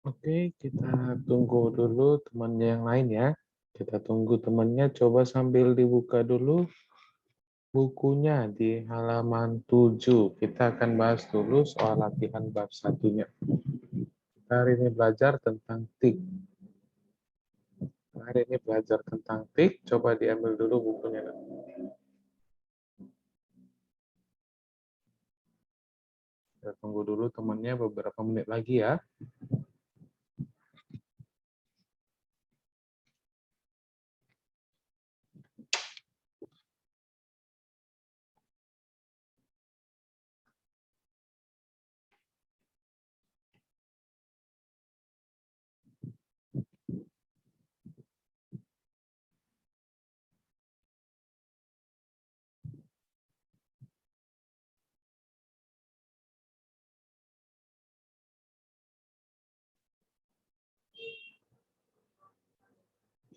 Oke, kita tunggu dulu temannya yang lain ya. Kita tunggu temannya, coba sambil dibuka dulu bukunya di halaman 7. Kita akan bahas dulu soal latihan bab satunya. Kita hari ini belajar tentang tik. Hari ini belajar tentang tik, coba diambil dulu bukunya. Kita tunggu dulu temannya beberapa menit lagi ya.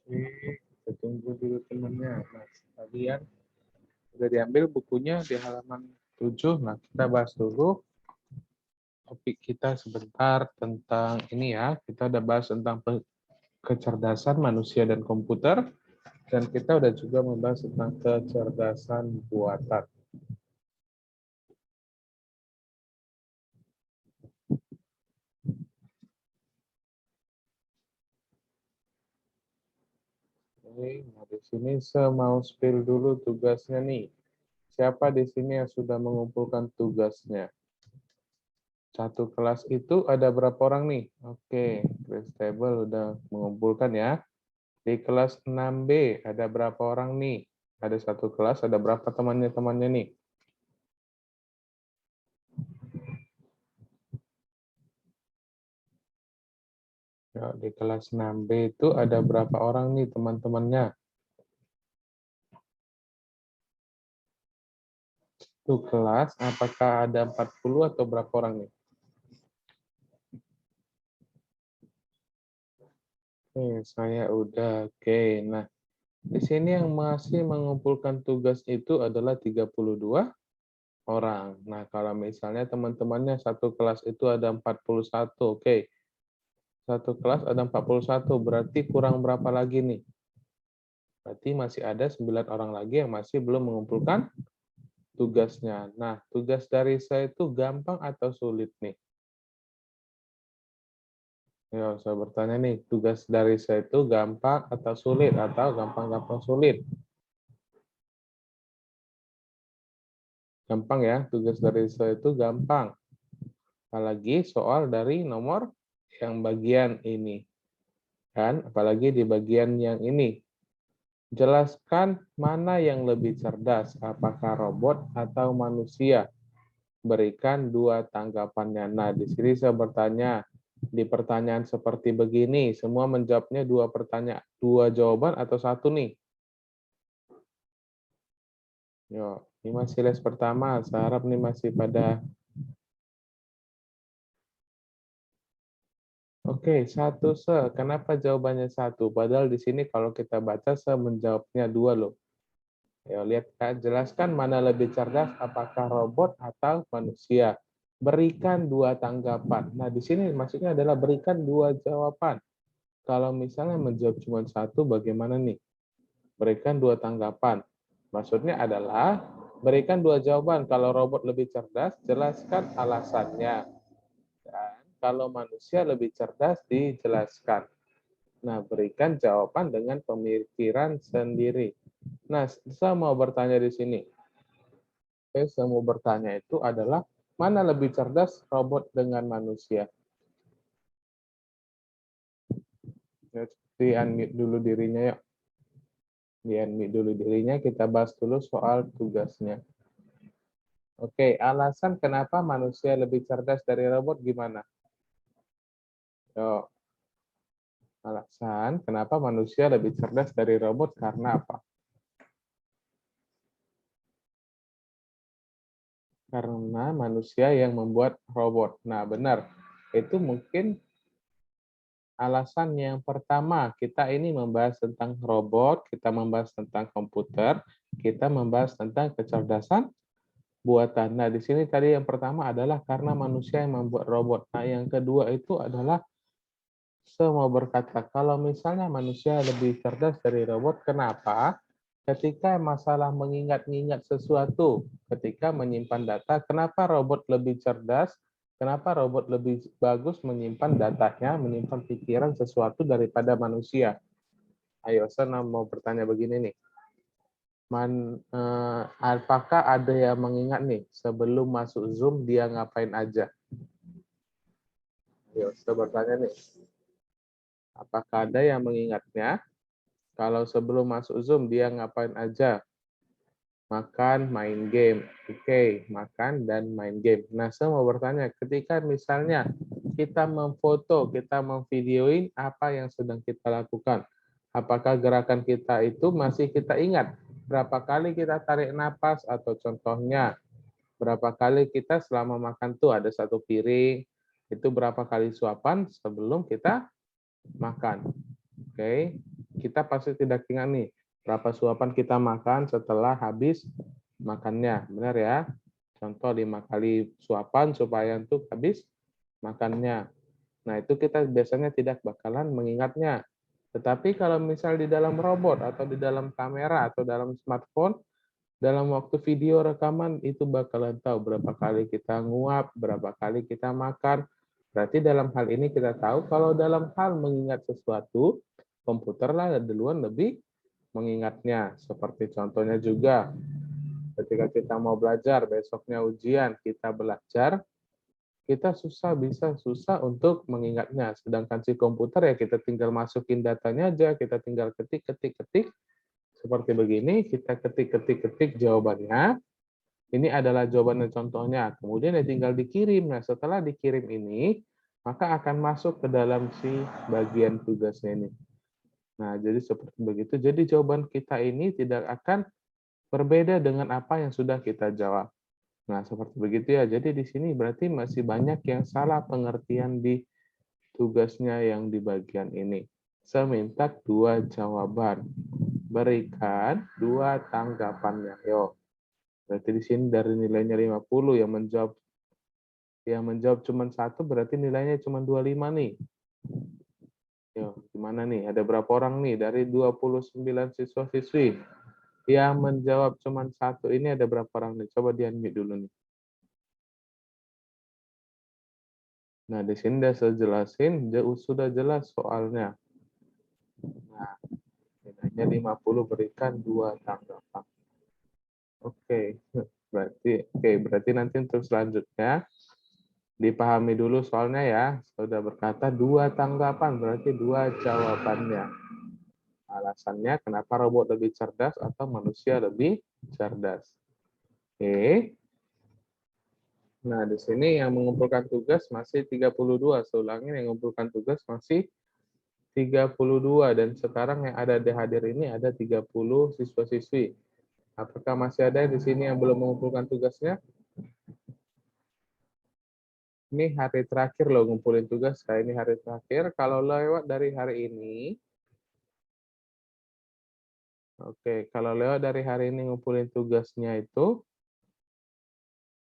Oke, kita tunggu dulu temannya. Nah, kalian sudah diambil bukunya di halaman 7. Nah, kita bahas dulu topik kita sebentar tentang ini ya. Kita udah bahas tentang kecerdasan manusia dan komputer, dan kita udah juga membahas tentang kecerdasan buatan. Oke, nah di sini saya mau spill dulu tugasnya nih. Siapa di sini yang sudah mengumpulkan tugasnya? Satu kelas itu ada berapa orang nih? Oke, Chris Table udah mengumpulkan ya. Di kelas 6B ada berapa orang nih? Ada satu kelas, ada berapa temannya nih? Ya, di kelas 6B itu ada berapa orang nih teman-temannya? Itu kelas, apakah ada 40 atau berapa orang nih? Oke, saya udah. Oke, nah di sini yang masih mengumpulkan tugas itu adalah 32 orang. Nah, kalau misalnya teman-temannya satu kelas itu ada 41, oke. Satu kelas ada 41, berarti kurang berapa lagi nih? Berarti masih ada 9 orang lagi yang masih belum mengumpulkan tugasnya. Nah, tugas dari saya itu gampang atau sulit nih? Ya, saya bertanya nih, tugas dari saya itu gampang atau sulit? Atau gampang-gampang sulit? Gampang ya, tugas dari saya itu gampang. Apalagi soal dari nomor yang bagian ini. Kan, apalagi di bagian yang ini. Jelaskan mana yang lebih cerdas, apakah robot atau manusia. Berikan dua tanggapannya. Nah, di sini saya bertanya, di pertanyaan seperti begini, semua menjawabnya dua pertanyaan, dua jawaban atau satu nih? Yo, ini masih les pertama, saya harap nih masih pada. Oke, satu se. Kenapa jawabannya satu? Padahal di sini kalau kita baca se menjawabnya dua loh. Ya, lihat kan, jelaskan mana lebih cerdas, apakah robot atau manusia. Berikan dua tanggapan. Nah, di sini maksudnya adalah berikan dua jawaban. Kalau misalnya menjawab cuma satu, bagaimana nih? Berikan dua tanggapan. Maksudnya adalah berikan dua jawaban. Kalau robot lebih cerdas, jelaskan alasannya. Dan kalau manusia lebih cerdas, dijelaskan. Nah, berikan jawaban dengan pemikiran sendiri. Nah, saya mau bertanya di sini. Saya mau bertanya itu adalah Mana lebih cerdas, robot dengan manusia? Di-unmute dulu dirinya, yuk. Di-unmute dulu dirinya, kita bahas dulu soal tugasnya. Oke, alasan kenapa manusia lebih cerdas dari robot gimana? Yuk. Alasan kenapa manusia lebih cerdas dari robot karena apa? Karena manusia yang membuat robot. Nah, benar. Itu mungkin alasan yang pertama. Kita ini membahas tentang robot, kita membahas tentang komputer, kita membahas tentang kecerdasan buatan. Nah, di sini tadi yang pertama adalah karena manusia yang membuat robot. Nah, yang kedua itu adalah semua berkata, kalau misalnya manusia lebih cerdas dari robot, kenapa? Ketika masalah mengingat-ingat sesuatu, ketika menyimpan data, kenapa robot lebih cerdas? Kenapa robot lebih bagus menyimpan datanya, menyimpan pikiran sesuatu daripada manusia? Ayo, saya mau bertanya begini nih. Apakah ada yang mengingat nih, sebelum masuk Zoom dia ngapain aja? Ayo, saya bertanya nih. Apakah ada yang mengingatnya? Kalau sebelum masuk Zoom dia ngapain aja? Makan, main game. Oke, makan dan main game. Nah, saya mau bertanya, ketika misalnya kita memfoto, kita memvideoin apa yang sedang kita lakukan, apakah gerakan kita itu masih kita ingat? Berapa kali kita tarik napas, atau contohnya, berapa kali kita selama makan tuh ada satu piring, itu berapa kali suapan sebelum kita makan. Oke, kita pasti tidak ingat nih, berapa suapan kita makan setelah habis makannya, benar ya? Contoh 5 kali suapan supaya untuk habis makannya. Nah, itu kita biasanya tidak bakalan mengingatnya. Tetapi kalau misal di dalam robot atau di dalam kamera atau dalam smartphone, dalam waktu video rekaman itu bakalan tahu berapa kali kita nguap, berapa kali kita makan. Berarti dalam hal ini kita tahu kalau dalam hal mengingat sesuatu, komputerlah duluan lebih mengingatnya. Seperti contohnya juga, ketika kita mau belajar, besoknya ujian, kita belajar, kita bisa susah untuk mengingatnya. Sedangkan si komputer ya kita tinggal masukin datanya aja, kita tinggal ketik, seperti begini, kita ketik jawabannya. Ini adalah jawabannya contohnya. Kemudian ya tinggal dikirim. Nah, setelah dikirim ini, maka akan masuk ke dalam si bagian tugasnya ini. Nah, jadi seperti begitu. Jadi jawaban kita ini tidak akan berbeda dengan apa yang sudah kita jawab. Nah, seperti begitu ya. Jadi di sini berarti masih banyak yang salah pengertian di tugasnya yang di bagian ini. Saya minta 2 jawaban. Berikan 2 tanggapannya. Yuk. Berarti di sini dari nilainya 50 yang menjawab cuma 1 berarti nilainya cuma 25 nih. Yuk, gimana nih? Ada berapa orang nih dari 29 siswa-siswi yang menjawab cuma 1 ini ada berapa orang nih? Coba di-unmute dulu nih. Nah, di sini sudah saya jelasin, sudah jelas soalnya. Nah, nilainya 50 berikan 2 tanggapan. Oke, berarti nanti untuk selanjutnya dipahami dulu soalnya ya. Sudah berkata 2 tanggapan, berarti 2 jawabannya. Alasannya kenapa robot lebih cerdas atau manusia lebih cerdas. Oke. Nah, di sini yang mengumpulkan tugas masih 32. Saya ulangi, yang mengumpulkan tugas masih 32. Dan sekarang yang ada di hadir ini ada 30 siswa-siswi. Apakah masih ada di sini yang belum mengumpulkan tugasnya? Ini hari terakhir loh ngumpulin tugas. Kayak ini hari terakhir. Kalau lewat dari hari ini, oke, kalau lewat dari hari ini ngumpulin tugasnya itu,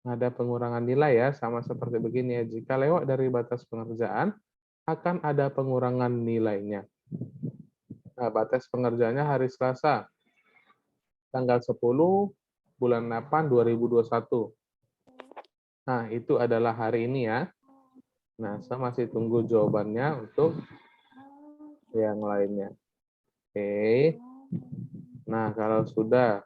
ada pengurangan nilai ya, sama seperti begini ya. Jika lewat dari batas pengerjaan, akan ada pengurangan nilainya. Nah, batas pengerjaannya hari Selasa, tanggal 10 bulan 8 2021. Nah, itu adalah hari ini ya. Nah, saya masih tunggu jawabannya untuk yang lainnya. Oke. Nah, kalau sudah,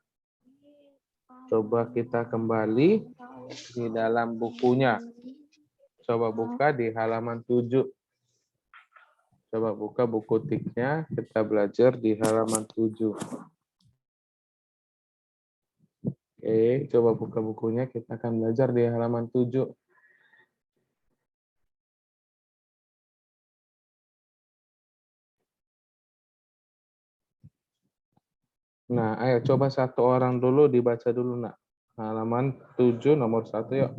coba kita kembali. di dalam bukunya. Coba buka di halaman 7. Coba buka buku tiknya, kita belajar di halaman 7. Oke, coba buka bukunya, kita akan belajar di halaman 7. Nah, ayo coba satu orang dulu dibaca dulu, nak. Halaman 7 nomor 1, yuk.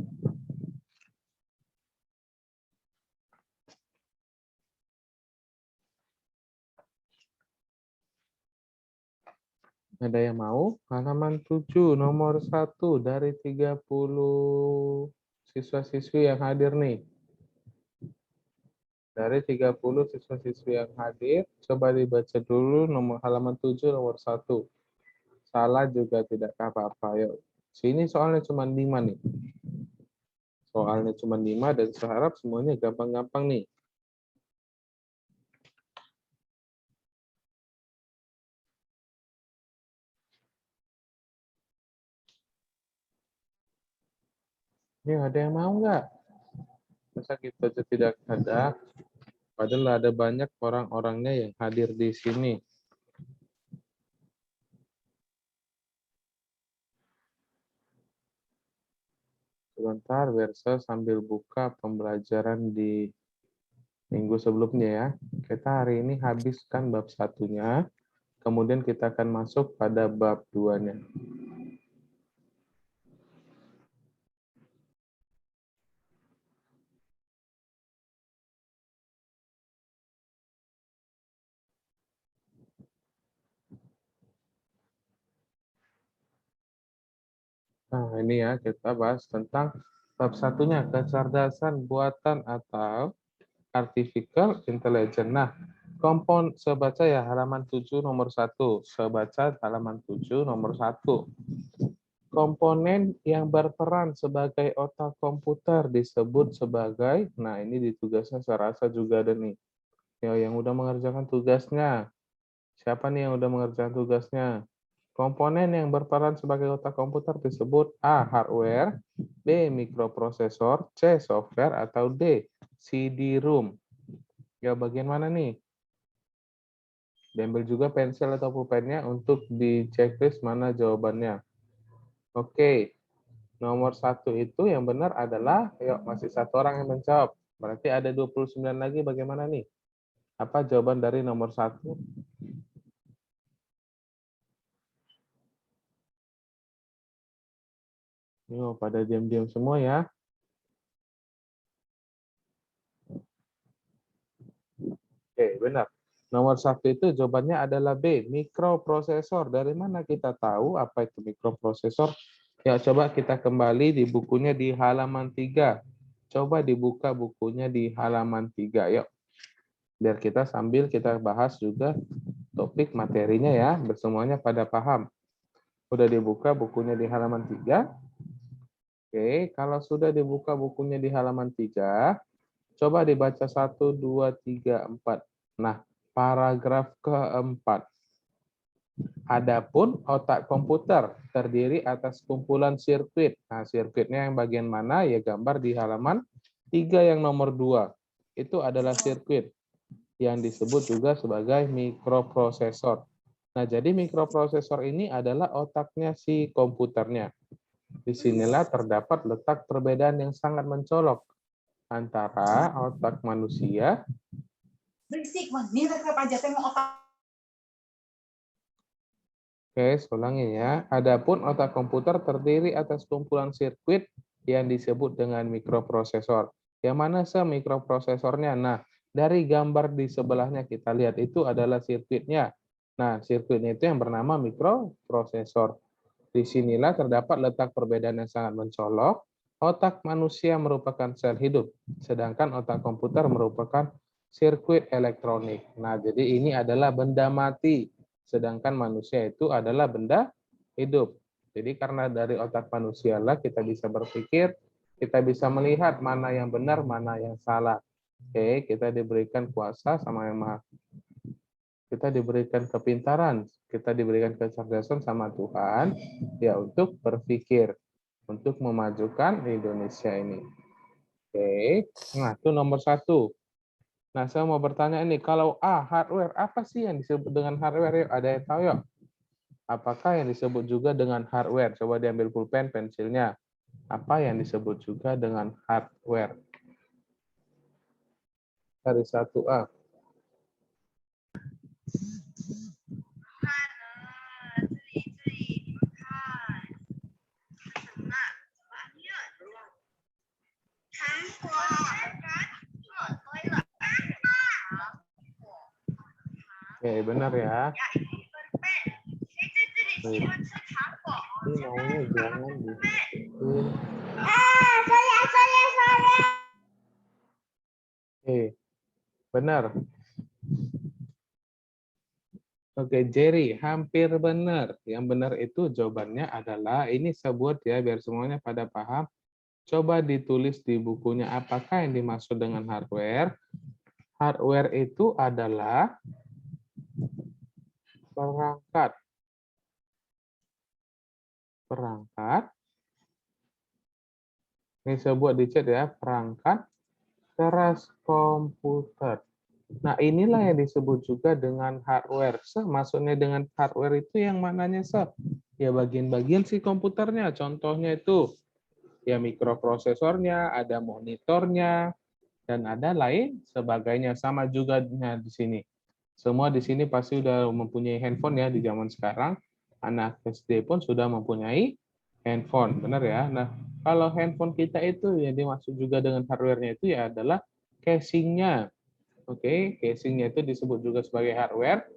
Ada yang mau? Halaman 7 nomor 1 dari 30 siswa-siswi yang hadir nih. Dari 30 siswa-siswi yang hadir, coba dibaca dulu nomor halaman 7 nomor 1. Salah juga tidak apa-apa. Yuk. Sini soalnya cuma 5 nih. Soalnya cuma 5 dan saya harap semuanya gampang-gampang nih. Ini ada yang mau nggak? Masa kita aja tidak ada? Padahal ada banyak orang-orangnya yang hadir di sini. Sebentar, biar saya sambil buka pembelajaran di minggu sebelumnya ya. Kita hari ini habiskan bab 1-nya, kemudian kita akan masuk pada bab 2-nya. Nah, ini ya, kita bahas tentang bab 1-nya, kecerdasan buatan atau artificial intelligence. Nah, sebaca ya halaman 7 nomor 1. Sebaca halaman 7 nomor 1. Komponen yang berperan sebagai otak komputer disebut sebagai, nah ini di tugasnya saya rasa juga ada nih. Ya, yang udah mengerjakan tugasnya. Siapa nih yang udah mengerjakan tugasnya? Komponen yang berperan sebagai otak komputer disebut A. Hardware, B. Mikroprosesor, C. Software, atau D. CD-ROM. Ya, bagian mana nih? Diambil juga pensil atau pulpennya untuk di checklist mana jawabannya. Oke, nomor 1 itu yang benar adalah, yuk masih satu orang yang menjawab. Berarti ada 29 lagi, bagaimana nih? Apa jawaban dari nomor 1? Yuk, pada diam-diam semua ya. Oke, benar. Nomor 1 itu jawabannya adalah B, mikroprosesor. Dari mana kita tahu apa itu mikroprosesor? Ya, coba kita kembali di bukunya di halaman 3. Coba dibuka bukunya di halaman 3, yuk. Biar kita sambil kita bahas juga topik materinya ya, bersemuanya pada paham. Udah dibuka bukunya di halaman 3? Oke, kalau sudah dibuka bukunya di halaman 3, coba dibaca 1, 2, 3, 4. Nah, paragraf keempat. Adapun otak komputer terdiri atas kumpulan sirkuit. Nah, sirkuitnya yang bagian mana? Ya gambar di halaman 3 yang nomor 2. Itu adalah sirkuit yang disebut juga sebagai mikroprosesor. Nah, jadi mikroprosesor ini adalah otaknya si komputernya. Disinilah terdapat letak perbedaan yang sangat mencolok antara otak manusia. Oke, ulangi ya. Adapun otak komputer terdiri atas kumpulan sirkuit yang disebut dengan mikroprosesor. Yang mana mikroprosesornya? Nah, dari gambar di sebelahnya kita lihat itu adalah sirkuitnya. Nah, sirkuitnya itu yang bernama mikroprosesor. Disinilah terdapat letak perbedaan yang sangat mencolok. Otak manusia merupakan sel hidup, sedangkan otak komputer merupakan sirkuit elektronik. Nah, jadi ini adalah benda mati, sedangkan manusia itu adalah benda hidup. Jadi karena dari otak manusia lah kita bisa berpikir, kita bisa melihat mana yang benar, mana yang salah. Oke, kita diberikan kuasa sama yang maha. Kita diberikan kepintaran, kita diberikan kecerdasan sama Tuhan ya untuk berpikir. untuk memajukan Indonesia ini. Oke, nah itu nomor 1. Nah, saya mau bertanya ini, kalau A, hardware, apa sih yang disebut dengan hardware? Yuk, ada yang tahu yuk? Apakah yang disebut juga dengan hardware? Coba diambil pulpen, pensilnya. Apa yang disebut juga dengan hardware? Dari 1A. Oke, benar ya. Ini maunya jangan dimasukin. Oke, benar. Oke, Jerry, hampir benar. Yang benar itu jawabannya adalah, ini saya buat ya, biar semuanya pada paham. Coba ditulis di bukunya, apakah yang dimaksud dengan hardware? Hardware itu adalah perangkat. Perangkat. Ini saya buat di chat ya, perangkat keras komputer. Nah, inilah yang disebut juga dengan hardware. Maksudnya dengan hardware itu yang mananya, ya bagian-bagian si komputernya. Contohnya itu, ya mikroprosesornya, ada monitornya, dan ada lain sebagainya. Sama juga di sini. Semua di sini pasti sudah mempunyai handphone ya di zaman sekarang. Anak SD pun sudah mempunyai handphone, benar ya? Nah, kalau handphone kita itu yang dimaksud juga dengan hardware-nya itu ya adalah casing-nya. Oke, casing-nya itu disebut juga sebagai hardware.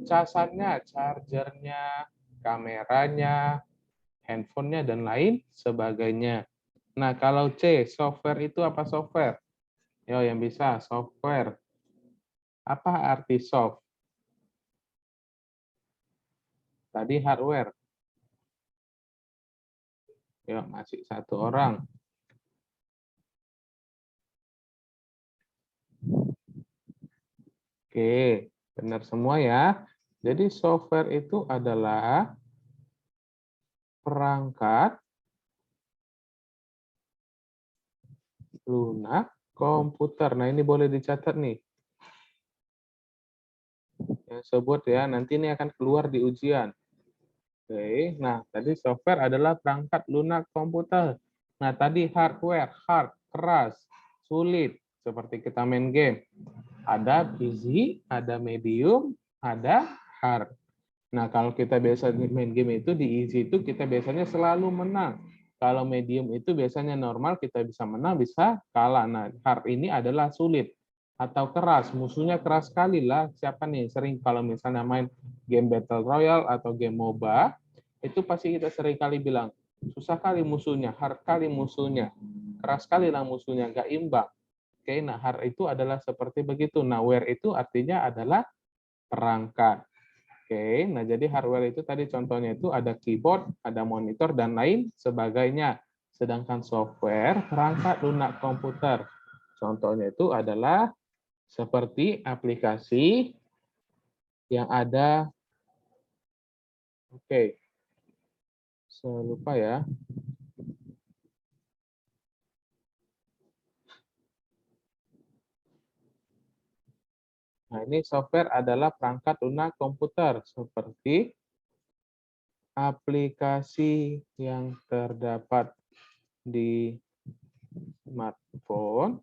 Casannya, chargernya, kameranya, handphonenya, dan lain sebagainya. Nah, kalau C, software itu apa software? Yo, yang bisa, software. Apa arti soft? Tadi hardware. Yo, masih 1 orang. Oke, benar semua ya. Jadi software itu adalah perangkat lunak komputer. Nah, ini boleh dicatat nih. Yang sebut ya, nanti ini akan keluar di ujian. Oke, nah tadi software adalah perangkat lunak komputer. Nah, tadi hardware, hard, keras, sulit, seperti kita main game. Ada easy, ada medium, ada hard. Nah, kalau kita biasa main game itu di easy itu kita biasanya selalu menang. Kalau medium itu biasanya normal, kita bisa menang, bisa kalah. Nah, hard ini adalah sulit atau keras. Musuhnya keras sekali lah. Siapa nih sering kalau misalnya main game Battle Royale atau game MOBA, itu pasti kita sering kali bilang, susah kali musuhnya, hard kali musuhnya, keras kali lah musuhnya, nggak imbang. Oke, nah hard itu adalah seperti begitu. Nah, ware itu artinya adalah perangkat. Oke, nah jadi hardware itu tadi contohnya itu ada keyboard, ada monitor, dan lain sebagainya. Sedangkan software, perangkat lunak komputer. Contohnya itu adalah seperti aplikasi yang ada, oke, saya lupa ya. Nah, ini software adalah perangkat lunak komputer, seperti aplikasi yang terdapat di smartphone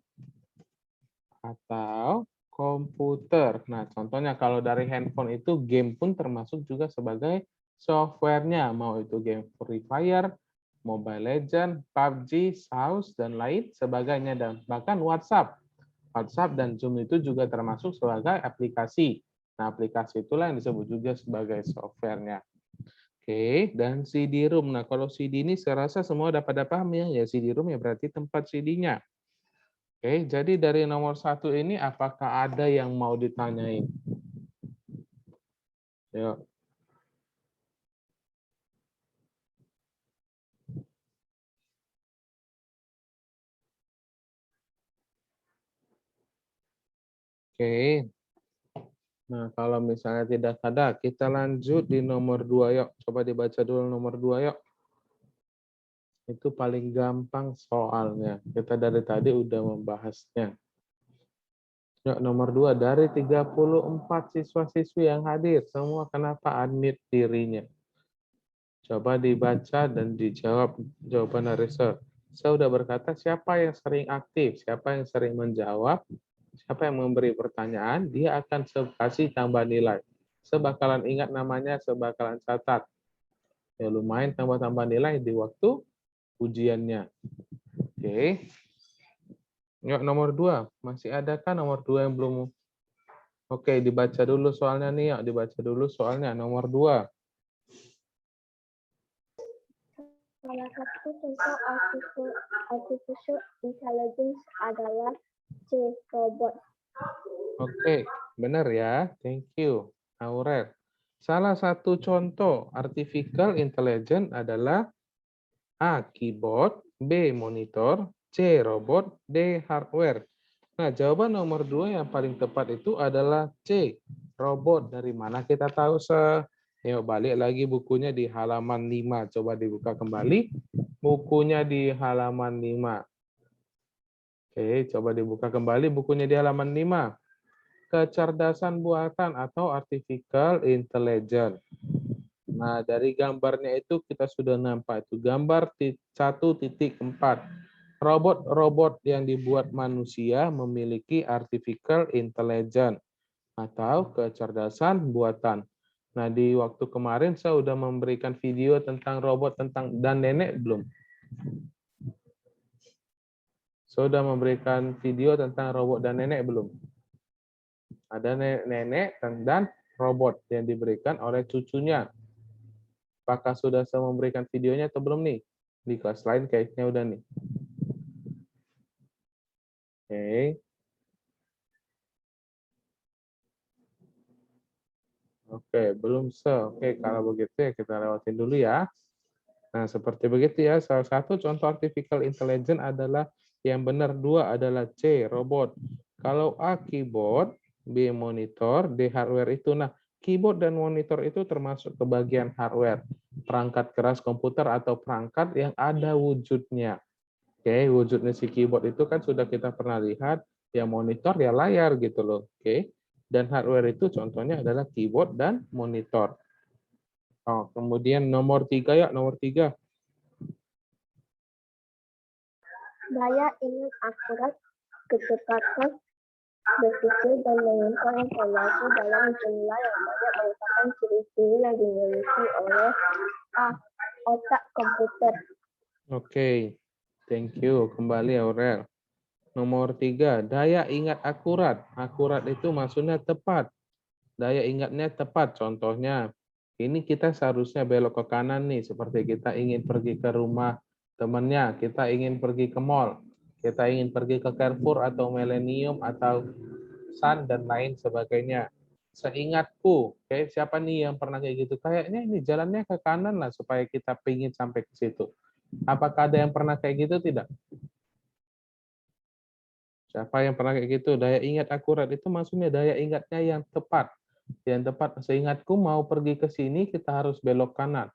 atau komputer. Nah, contohnya kalau dari handphone itu game pun termasuk juga sebagai softwarenya, mau itu game Free Fire, Mobile Legends, PUBG, SAUS, dan lain sebagainya. Dan bahkan WhatsApp. WhatsApp dan Zoom itu juga termasuk sebagai aplikasi. Nah, aplikasi itulah yang disebut juga sebagai softwarenya. Oke, dan CD-ROM. Nah, kalau CD ini saya rasa semua udah pada paham ya. Ya, CD-ROM ya berarti tempat CD-nya. Oke, jadi dari nomor 1 ini apakah ada yang mau ditanyain? Yuk. Oke. Nah, kalau misalnya tidak ada, kita lanjut di nomor 2 yuk. Coba dibaca dulu nomor 2 yuk. Itu paling gampang soalnya. Kita dari tadi udah membahasnya. Yuk, nomor 2, dari 34 siswa-siswi yang hadir, semua kenapa unmute dirinya? Coba dibaca dan dijawab jawaban research. Saya sudah berkata siapa yang sering aktif, siapa yang sering menjawab, siapa yang memberi pertanyaan, dia akan kasih tambah nilai. Saya bakalan ingat namanya, saya bakalan catat. Ya lumayan tambah-tambah nilai di waktu ujiannya. Oke. Yuk, nomor 2. Masih adakah nomor 2 yang belum? Oke, dibaca dulu soalnya nih. Yuk, dibaca dulu soalnya. Nomor 2. Salah satu contoh artificial intelligence adalah C. Robot. Oke, benar ya. Thank you, Aurel. Salah satu contoh artificial intelligence adalah A. Keyboard, B. Monitor, C. Robot, D. Hardware. Nah, jawaban nomor 2 yang paling tepat itu adalah C. Robot. Dari mana kita tahu, Se? Yuk, balik lagi bukunya di halaman 5. Coba dibuka kembali. Bukunya di halaman 5. Oke, coba dibuka kembali bukunya di halaman 5. Kecerdasan buatan atau artificial intelligence. Nah, dari gambarnya itu kita sudah nampak itu gambar 1.4. Robot-robot yang dibuat manusia memiliki artificial intelligence atau kecerdasan buatan. Nah, di waktu kemarin saya sudah memberikan video tentang robot dan nenek belum? Sudah memberikan video tentang robot dan nenek belum? Ada nenek dan robot yang diberikan oleh cucunya. Apakah sudah saya memberikan videonya atau belum nih? Di kelas lain kayaknya udah nih. Oke. Oke, belum se. Oke, kalau begitu ya kita lewatin dulu ya. Nah, seperti begitu ya. Salah satu contoh artificial intelligence adalah yang benar 2 adalah C, robot. Kalau A, keyboard, B, monitor, D, hardware itu. Nah, keyboard dan monitor itu termasuk ke bagian hardware. Perangkat keras komputer atau perangkat yang ada wujudnya. Oke, wujudnya si keyboard itu kan sudah kita pernah lihat, yang monitor ya layar gitu loh. Oke. Dan hardware itu contohnya adalah keyboard dan monitor. Oh, kemudian nomor 3 ya, nomor 3. Daya ingat akurat, kecepatan berpikir dan menyimpan informasi dalam jumlah yang banyak merupakan ciri-ciri yang dimiliki oleh A. Otak komputer. Oke, thank you. Kembali Aurel. Nomor 3, daya ingat akurat. Akurat itu maksudnya tepat. Daya ingatnya tepat. Contohnya, ini kita seharusnya belok ke kanan nih, seperti kita ingin pergi ke rumah temannya, kita ingin pergi ke mall, kita ingin pergi ke Carrefour atau Millennium atau Sun dan lain sebagainya. Seingatku, kayak siapa nih yang pernah kayak gitu? Kayaknya ini jalannya ke kanan lah supaya kita pingin sampai ke situ. Apakah ada yang pernah kayak gitu? Tidak. Siapa yang pernah kayak gitu? Daya ingat akurat itu maksudnya daya ingatnya yang tepat. Yang tepat, seingatku mau pergi ke sini, kita harus belok kanan.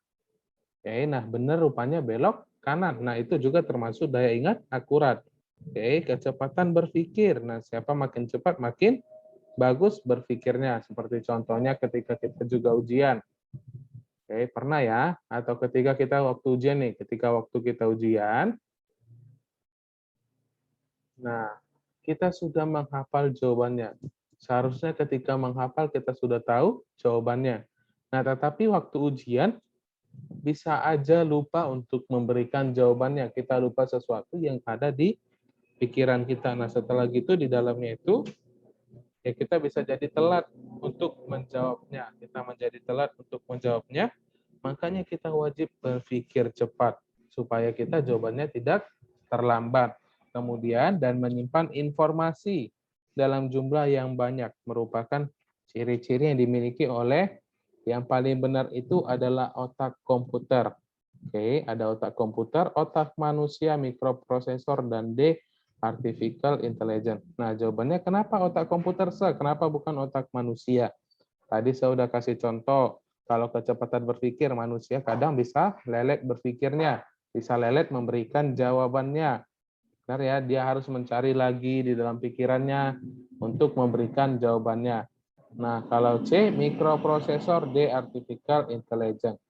Oke, nah benar rupanya belok kanan. Nah, itu juga termasuk daya ingat akurat. Oke, kecepatan berpikir. Nah, siapa makin cepat, makin bagus berpikirnya. Seperti contohnya ketika kita juga ujian. Oke, pernah ya? Atau ketika kita waktu ujian nih, ketika waktu kita ujian, nah, kita sudah menghafal jawabannya. Seharusnya ketika menghafal kita sudah tahu jawabannya. Nah, tetapi waktu ujian bisa aja lupa untuk memberikan jawabannya. Kita lupa sesuatu yang ada di pikiran kita. Nah, setelah gitu di dalamnya itu ya kita bisa jadi telat untuk menjawabnya. Kita menjadi telat untuk menjawabnya. Makanya kita wajib berpikir cepat supaya kita jawabannya tidak terlambat. Kemudian dan menyimpan informasi dalam jumlah yang banyak merupakan ciri-ciri yang dimiliki oleh yang paling benar itu adalah otak komputer. Oke, ada otak komputer, otak manusia, mikroprosesor, dan D, artificial intelligence. Nah, jawabannya kenapa otak komputer, kenapa bukan otak manusia? Tadi saya sudah kasih contoh, kalau kecepatan berpikir manusia kadang bisa lelet berpikirnya. bisa lelet memberikan jawabannya. Benar ya, dia harus mencari lagi di dalam pikirannya untuk memberikan jawabannya. Nah, kalau C, mikroprosesor, D, artificial intelligence.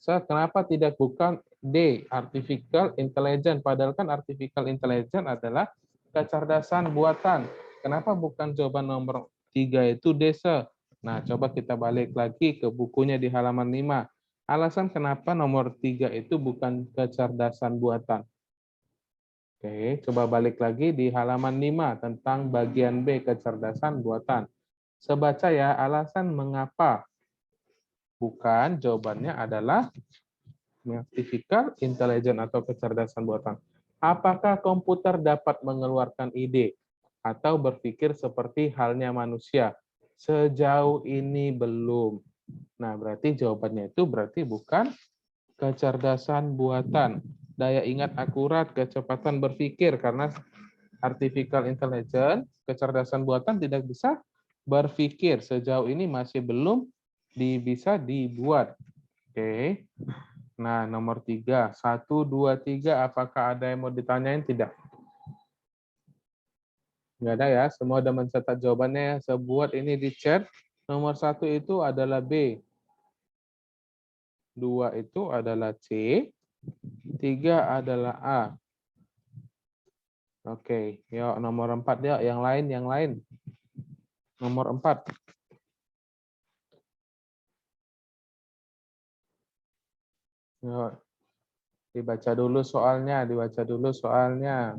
Kenapa tidak bukan D, artificial intelligence? Padahal kan artificial intelligence adalah kecerdasan buatan. Kenapa bukan jawaban nomor 3 itu D, Se? Nah, coba kita balik lagi ke bukunya di halaman 5. Alasan kenapa nomor 3 itu bukan kecerdasan buatan. Oke, coba balik lagi di halaman 5 tentang bagian B, kecerdasan buatan. Sebaca ya, alasan mengapa bukan jawabannya adalah artificial intelligence atau kecerdasan buatan. Apakah komputer dapat mengeluarkan ide atau berpikir seperti halnya manusia? Sejauh ini belum. Nah, berarti jawabannya itu berarti bukan kecerdasan buatan. Daya ingat akurat, kecepatan berpikir, karena artificial intelligence, kecerdasan buatan tidak bisa berpikir. Sejauh ini masih belum bisa dibuat. Oke. Nah, nomor 3. 1, 2, 3. Apakah ada yang mau ditanyain? Tidak. Nggak ada ya. Semua sudah mencatat jawabannya. Saya buat ini di chat. Nomor 1 itu adalah B. 2 itu adalah C. 3 adalah A. Oke. Yuk, nomor 4 ya. Yang lain. Nomor 4. Yuk. Dibaca dulu soalnya.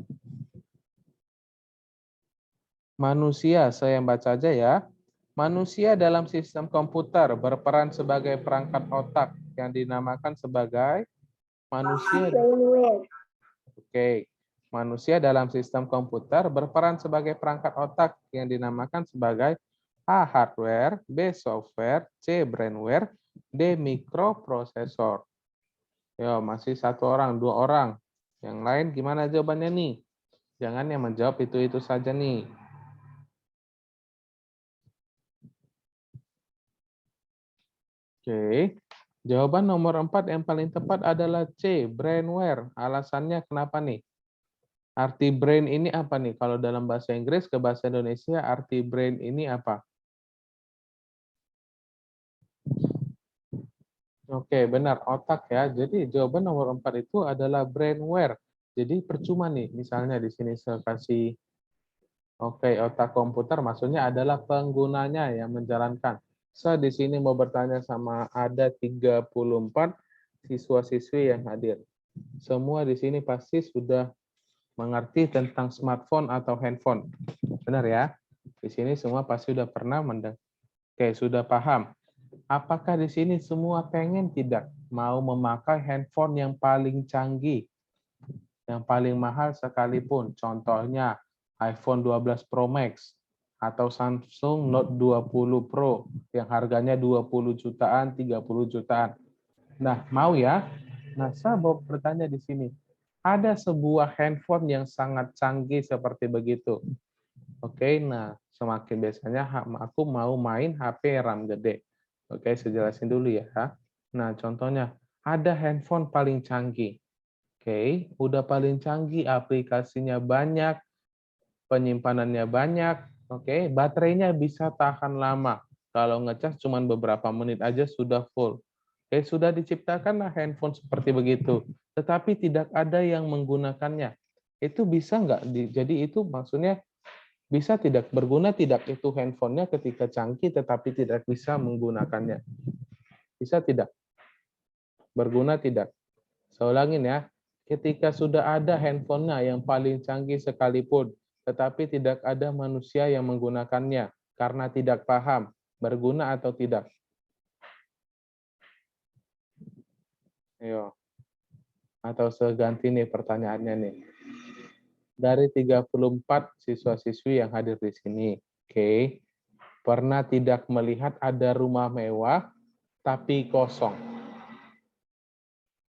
Manusia, saya yang baca aja ya. Manusia dalam sistem komputer berperan sebagai perangkat otak yang dinamakan sebagai manusia. Brainwave. Oke. Manusia dalam sistem komputer berperan sebagai perangkat otak yang dinamakan sebagai A. hardware, B. software, C. brainware, D. mikroprosesor. Yo, masih 1 orang, 2 orang. Yang lain gimana jawabannya nih? Jangan yang menjawab itu saja nih. Oke. Jawaban nomor 4 yang paling tepat adalah C, brainware. Alasannya kenapa nih? Arti brain ini apa nih? Kalau dalam bahasa Inggris ke bahasa Indonesia, arti brain ini apa? Oke, benar, otak ya. Jadi jawaban nomor 4 itu adalah brainware. Jadi percuma nih, misalnya di sini saya kasih otak komputer, maksudnya adalah penggunanya yang menjalankan. Saya di sini mau bertanya sama ada 34 siswa-siswi yang hadir. Semua di sini pasti sudah mengerti tentang smartphone atau handphone. Benar ya? Di sini semua pasti sudah pernah mendengar. Oke, sudah paham. Apakah di sini semua pengen tidak mau memakai handphone yang paling canggih, yang paling mahal sekalipun? Contohnya iPhone 12 Pro Max atau Samsung Note 20 Pro yang harganya 20 jutaan, 30 jutaan. Nah, mau ya? Nah, saya mau bertanya di sini. Ada sebuah handphone yang sangat canggih seperti begitu. Oke, nah semakin biasanya aku mau main HP RAM gede. Oke, saya jelasin dulu ya. Nah, contohnya ada handphone paling canggih. Oke, udah paling canggih, aplikasinya banyak, penyimpanannya banyak. Oke, baterainya bisa tahan lama. Kalau ngecas cuma beberapa menit aja sudah full. Oke, sudah diciptakanlah handphone seperti begitu. Tetapi tidak ada yang menggunakannya. Itu bisa nggak? Jadi itu maksudnya bisa tidak berguna tidak itu handphonenya ketika canggih tetapi tidak bisa menggunakannya. Bisa tidak? Berguna tidak? Saya ulangin ya. Ketika sudah ada handphonenya yang paling canggih sekalipun, tetapi tidak ada manusia yang menggunakannya karena tidak paham, berguna atau tidak? Ayo. Atau seganti nih pertanyaannya nih. Dari 34 siswa-siswi yang hadir di sini, oke. Pernah tidak melihat ada rumah mewah tapi kosong?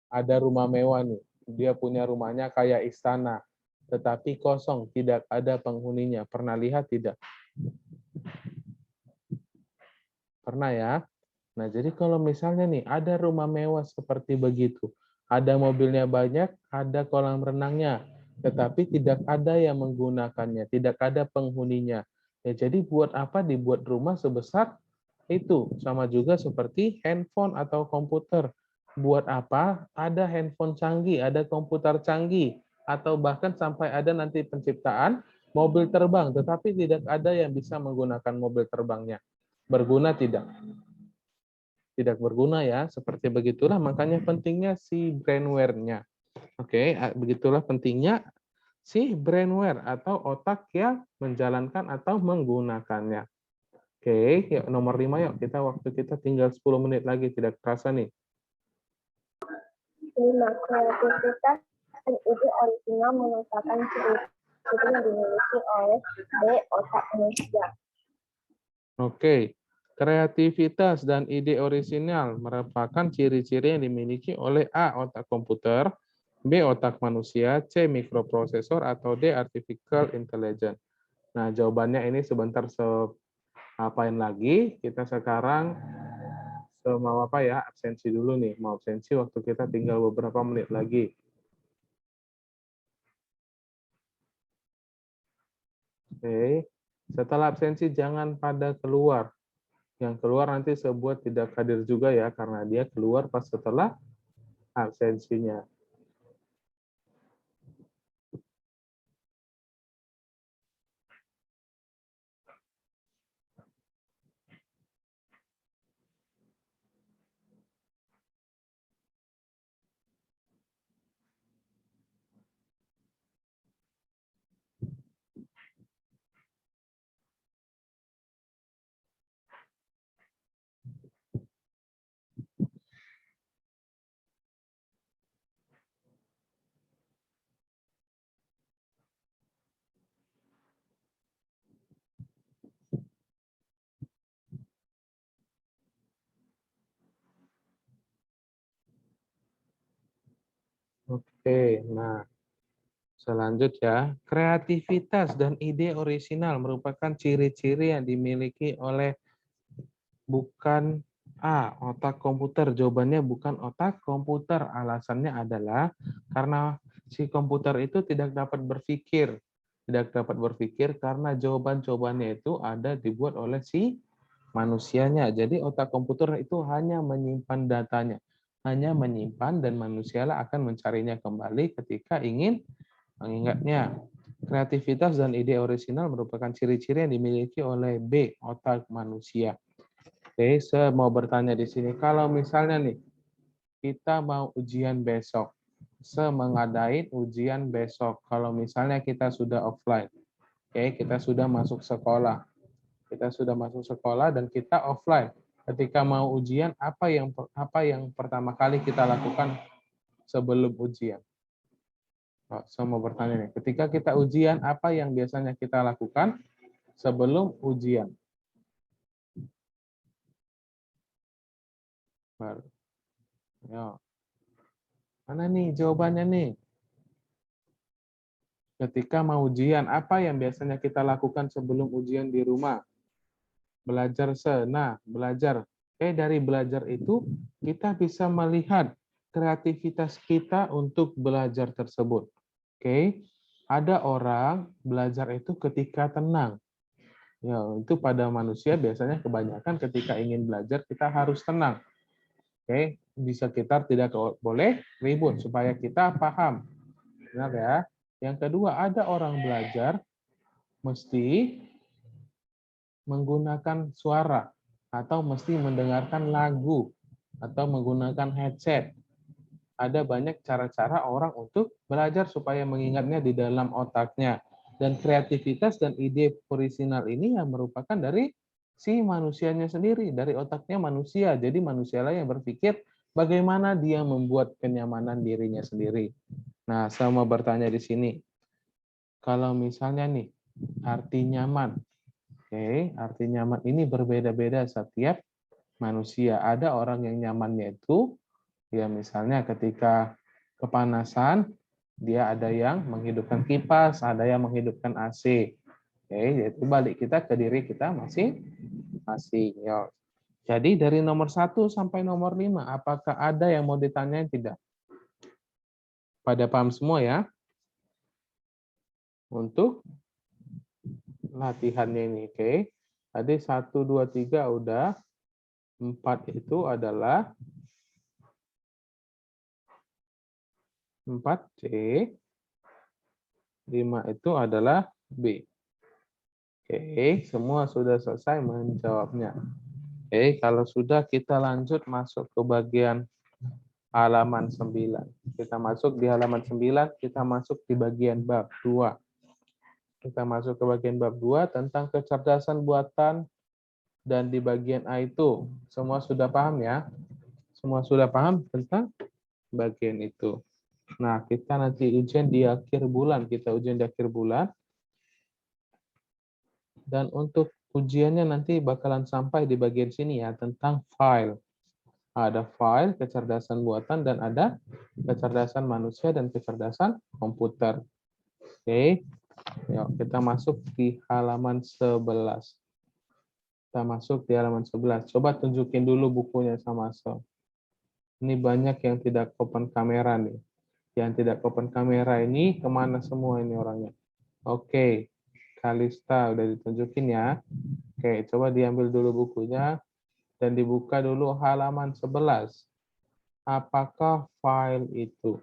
Ada rumah mewah nih, dia punya rumahnya kayak istana, tetapi kosong, tidak ada penghuninya. Pernah lihat tidak? Pernah ya? Nah, jadi kalau misalnya nih, ada rumah mewah seperti begitu, Ada mobilnya banyak, ada kolam renangnya, tetapi tidak ada yang menggunakannya, tidak ada penghuninya. Ya, jadi buat apa dibuat rumah sebesar itu? Sama juga seperti handphone atau komputer. Buat apa ada handphone canggih, ada komputer canggih, atau bahkan sampai ada nanti penciptaan mobil terbang, tetapi tidak ada yang bisa menggunakan mobil terbangnya. Berguna tidak? Tidak berguna ya, seperti begitulah makanya pentingnya si brainware-nya. Oke, begitulah pentingnya si brainware atau otak yang menjalankan atau menggunakannya. Oke, yuk nomor 5 yuk. Waktu kita tinggal 10 menit lagi, tidak terasa nih. 5. Kreativitas dan ide original merupakan ciri-ciri yang dimiliki oleh B. Otak manusia. Oke, kreativitas dan ide orisinal merupakan ciri-ciri yang dimiliki oleh A. Otak komputer, B. Otak manusia, C. Mikroprosesor, atau D. Artificial Intelligence. Nah, jawabannya ini sebentar apain lagi. Kita sekarang mau apa ya? Absensi dulu nih. Mau absensi waktu kita tinggal beberapa menit lagi. Oke. Setelah absensi jangan pada keluar. Yang keluar nanti sebuah tidak hadir juga ya, karena dia keluar pas setelah absensinya. Oke, nah selanjutnya, kreativitas dan ide orisinal merupakan ciri-ciri yang dimiliki oleh bukan A, otak komputer. Jawabannya bukan otak komputer. Alasannya adalah karena si komputer itu tidak dapat berpikir. Tidak dapat berpikir karena jawaban-jawabannya itu ada dibuat oleh si manusianya. Jadi otak komputer itu hanya menyimpan datanya. Hanya menyimpan dan manusialah akan mencarinya kembali ketika ingin mengingatnya. Kreativitas dan ide orisinal merupakan ciri-ciri yang dimiliki oleh B, otak manusia. Oke, saya mau bertanya di sini, kalau misalnya nih, kita mau ujian besok, mengadain ujian besok, kalau misalnya kita sudah offline, oke, kita sudah masuk sekolah, dan kita offline, ketika mau ujian, apa yang pertama kali kita lakukan sebelum ujian? Oh, saya mau bertanya nih, ketika kita ujian, apa yang biasanya kita lakukan sebelum ujian? Baru. Ya. Mana nih jawabannya nih? Ketika mau ujian, apa yang biasanya kita lakukan sebelum ujian di rumah? Belajar belajar. Dari belajar itu, kita bisa melihat kreativitas kita untuk belajar tersebut. Oke, ada orang belajar itu ketika tenang. Ya, itu pada manusia biasanya kebanyakan ketika ingin belajar, kita harus tenang. Oke, di sekitar tidak boleh ribut supaya kita paham. Benar ya? Yang kedua, ada orang belajar mesti menggunakan suara atau mesti mendengarkan lagu atau menggunakan headset. Ada banyak cara-cara orang untuk belajar supaya mengingatnya di dalam otaknya. Dan kreativitas dan ide orisinal ini yang merupakan dari si manusianya sendiri, dari otaknya manusia. Jadi manusialah yang berpikir bagaimana dia membuat kenyamanan dirinya sendiri. Nah, saya mau bertanya di sini. Kalau misalnya nih, arti nyaman. Oke, arti nyaman ini berbeda-beda setiap manusia. Ada orang yang nyamannya itu, ya misalnya ketika kepanasan, dia ada yang menghidupkan kipas, ada yang menghidupkan AC. Oke, yaitu balik kita ke diri kita masing-masing. Jadi dari nomor 1 sampai nomor 5, apakah ada yang mau ditanyain tidak? Pada paham semua ya? Untuk latihannya ini, oke. Tadi 1, 2, 3 udah. 4 itu adalah 4C. 5 itu adalah B. Oke, semua sudah selesai menjawabnya. Oke, kalau sudah kita lanjut masuk ke bagian halaman 9. Kita masuk di halaman 9, kita masuk di bagian bab 2. Kita masuk ke bagian bab 2 tentang kecerdasan buatan, dan di bagian A itu semua sudah paham ya? Semua sudah paham tentang bagian itu. Nah, kita nanti ujian di akhir bulan, kita ujian di akhir bulan. Dan untuk ujiannya nanti bakalan sampai di bagian sini ya, tentang file. Ada file, kecerdasan buatan, dan ada kecerdasan manusia dan kecerdasan komputer. Oke, yuk kita masuk di halaman 11. Kita masuk di halaman 11. Coba tunjukin dulu bukunya sama Asel. Ini banyak yang tidak open kamera nih. Yang tidak open kamera ini kemana semua ini orangnya? Oke, Kalista udah ditunjukin ya. Oke, coba diambil dulu bukunya dan dibuka dulu halaman 11. Apakah file itu?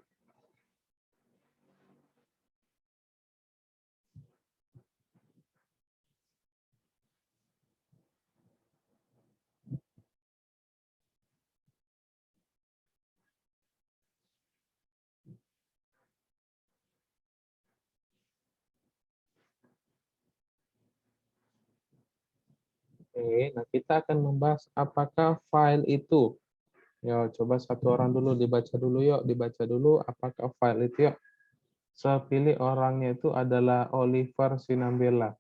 Oke, nah kita akan membahas apakah file itu. Yo, coba satu orang dulu dibaca dulu yuk, dibaca dulu apakah file itu yuk. Sepilih orangnya itu adalah Oliver Sinambela.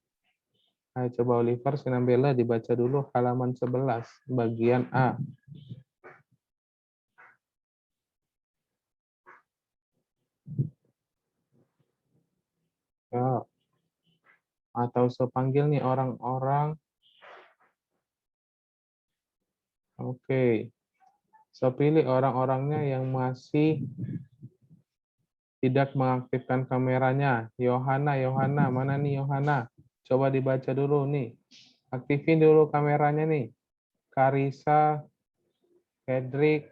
Ayo coba Oliver Sinambela dibaca dulu halaman 11, bagian A. Yo. Atau sepanggil nih orang-orang. Oke. Sepilih orang-orangnya yang masih tidak mengaktifkan kameranya. Yohana, mana nih Yohana? Coba dibaca dulu nih. Aktifin dulu kameranya nih. Karisa, Kedrick.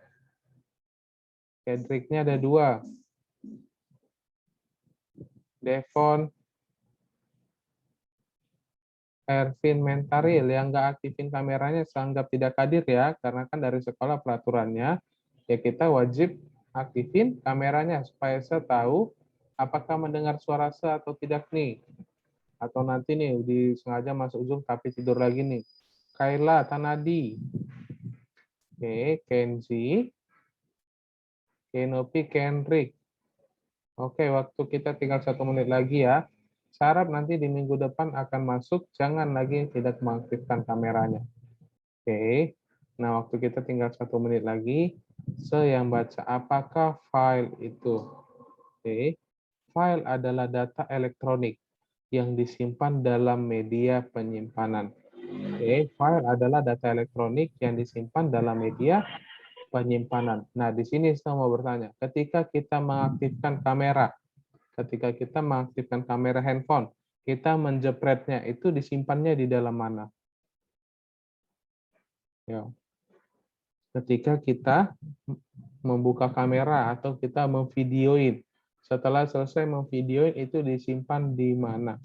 Kedricknya ada 2. Devon, Ervin Mentaril. Yang nggak aktifin kameranya seanggap tidak hadir ya. Karena kan dari sekolah peraturannya, ya kita wajib aktifin kameranya supaya saya tahu apakah mendengar suara saya atau tidak nih. Atau nanti nih disengaja masuk Zoom tapi tidur lagi nih. Kayla Tanadi. Oke, Kenzi. Kenopi Kendrick. Oke, waktu kita tinggal 1 menit lagi ya. Saya harap nanti di minggu depan akan masuk, jangan lagi tidak mengaktifkan kameranya. Oke, nah waktu kita tinggal 1 menit lagi. Yang baca apakah file itu? Oke, file adalah data elektronik yang disimpan dalam media penyimpanan. Oke, file adalah data elektronik yang disimpan dalam media penyimpanan. Nah, di sini saya mau bertanya, ketika kita mengaktifkan kamera handphone, kita menjepretnya itu disimpannya di dalam mana? Ya. Ketika kita membuka kamera atau kita memvideoin, setelah selesai memvideoin itu disimpan di mana?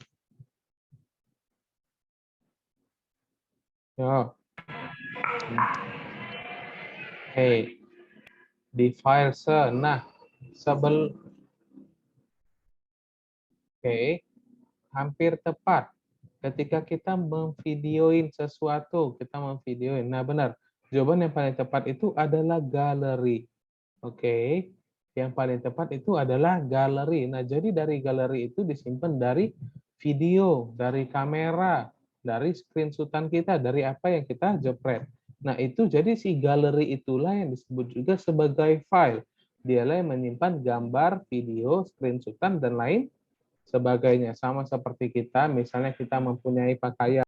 Ya. Oke. Di file nah Oke, hampir tepat. Ketika kita memvideoin sesuatu, kita memvideoin. Nah, benar. Jawaban yang paling tepat itu adalah galeri. Oke. Yang paling tepat itu adalah galeri. Nah, jadi dari galeri itu disimpan dari video, dari kamera, dari screenshotan kita, dari apa yang kita jepret. Nah, itu jadi si galeri itulah yang disebut juga sebagai file. Dialah yang menyimpan gambar, video, screenshotan, dan lain sebagainya. Sama seperti kita, misalnya kita mempunyai pakaian